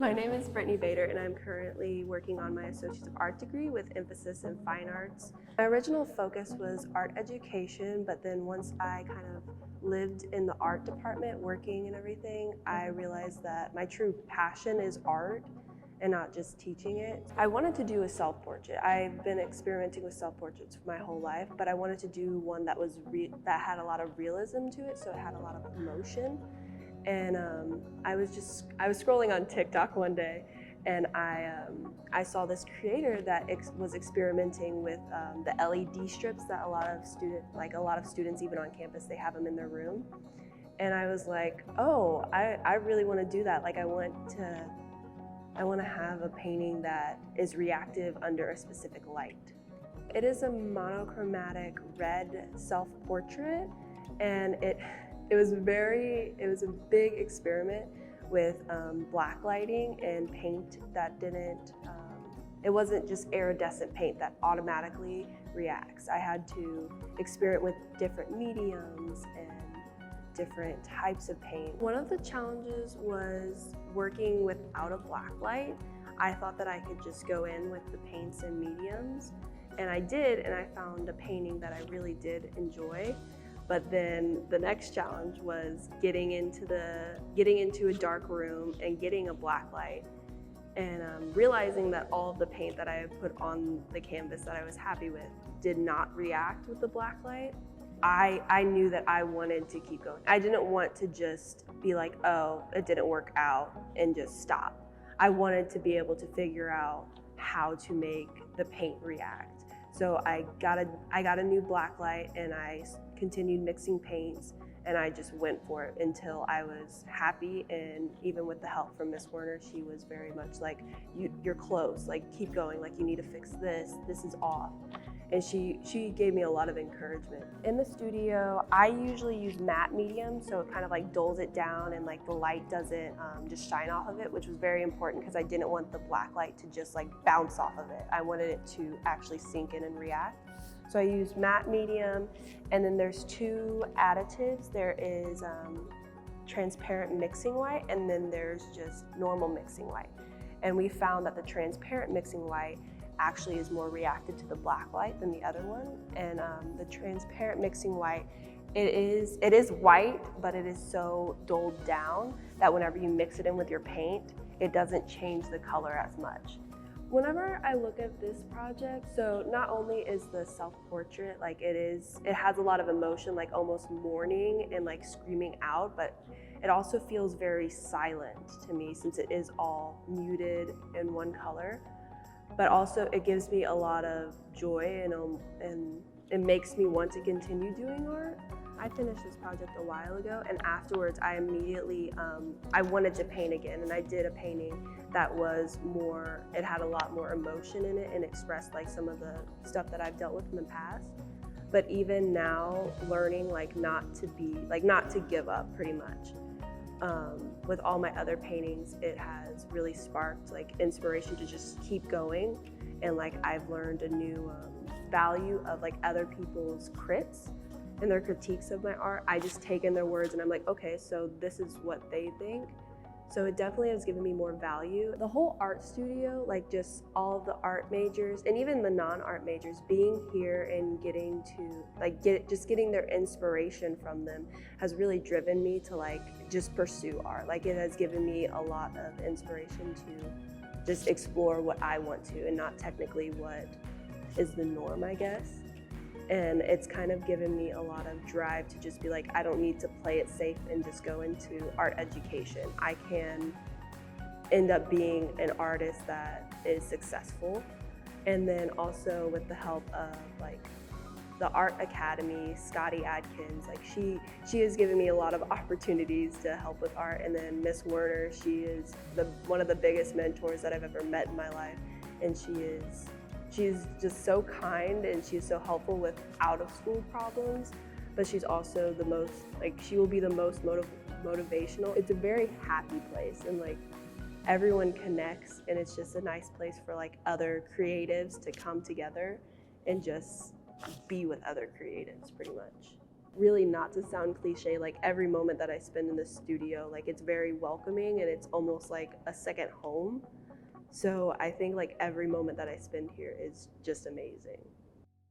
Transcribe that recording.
My name is Brittni Bader, and I'm currently working on my Associates of Art degree with emphasis in fine arts. My original focus was art education, but then once I kind of lived in the art department working and everything, I realized that my true passion is art and not just teaching it. I wanted to do a self-portrait. I've been experimenting with self-portraits for my whole life, but I wanted to do one that was that had a lot of realism to it, so it had a lot of emotion. And I was scrolling on TikTok one day, and I saw this creator that was experimenting with the LED strips that a lot of students even on campus, they have them in their room. And I was like, oh, I really want to do that. Like I want to have a painting that is reactive under a specific light. It is a monochromatic red self-portrait, and it was a big experiment with black lighting and paint that didn't, it wasn't just iridescent paint that automatically reacts. I had to experiment with different mediums and different types of paint. One of the challenges was working without a black light. I thought that I could just go in with the paints and mediums, and I did, and I found a painting that I really did enjoy. But then the next challenge was getting into a dark room and getting a black light, and realizing that all of the paint that I had put on the canvas that I was happy with did not react with the black light. I knew that I wanted to keep going. I didn't want to just be like, oh, it didn't work out and just stop. I wanted to be able to figure out how to make the paint react. So I got a new black light, and I continued mixing paints, and I just went for it until I was happy. And even with the help from Miss Werner, she was very much like, you're close, like keep going, like you need to fix this is off. And she gave me a lot of encouragement. In the studio, I usually use matte medium, so it kind of like dulls it down and like the light doesn't just shine off of it, which was very important because I didn't want the black light to just like bounce off of it. I wanted it to actually sink in and react. So I used matte medium, and then there's two additives. There is transparent mixing white, and then there's just normal mixing white. And we found that the transparent mixing white actually is more reactive to the black light than the other one. And the transparent mixing white, it is white, but it is so dulled down that whenever you mix it in with your paint, it doesn't change the color as much. Whenever I look at this project, so not only is the self-portrait, like it has a lot of emotion, like almost mourning and like screaming out, but it also feels very silent to me since it is all muted in one color. But also it gives me a lot of joy, and it makes me want to continue doing art. I finished this project a while ago, and afterwards I immediately, I wanted to paint again, and I did a painting that was more, it had a lot more emotion in it and expressed like some of the stuff that I've dealt with in the past. But even now, learning like not to give up pretty much. With all my other paintings, it has really sparked like inspiration to just keep going. And like I've learned a new value of like other people's crits and their critiques of my art. I just take in their words and I'm like, okay, so this is what they think. So it definitely has given me more value. The whole art studio, like just all of the art majors and even the non-art majors, being here and getting to like getting their inspiration from them has really driven me to like just pursue art. Like it has given me a lot of inspiration to just explore what I want to and not technically what is the norm, I guess. And it's kind of given me a lot of drive to just be like, I don't need to play it safe and just go into art education. I can end up being an artist that is successful. And then also with the help of like the Art Academy, Scotty Adkins, like she has given me a lot of opportunities to help with art. And then Miss Werner, she is one of the biggest mentors that I've ever met in my life. And she's just so kind, and she's so helpful with out-of-school problems, but she's also the most, like she will be the most motivational. It's a very happy place, and like everyone connects, and it's just a nice place for like other creatives to come together and just be with other creatives pretty much. Really, not to sound cliche, like every moment that I spend in the studio, like it's very welcoming and it's almost like a second home. So I think like every moment that I spend here is just amazing.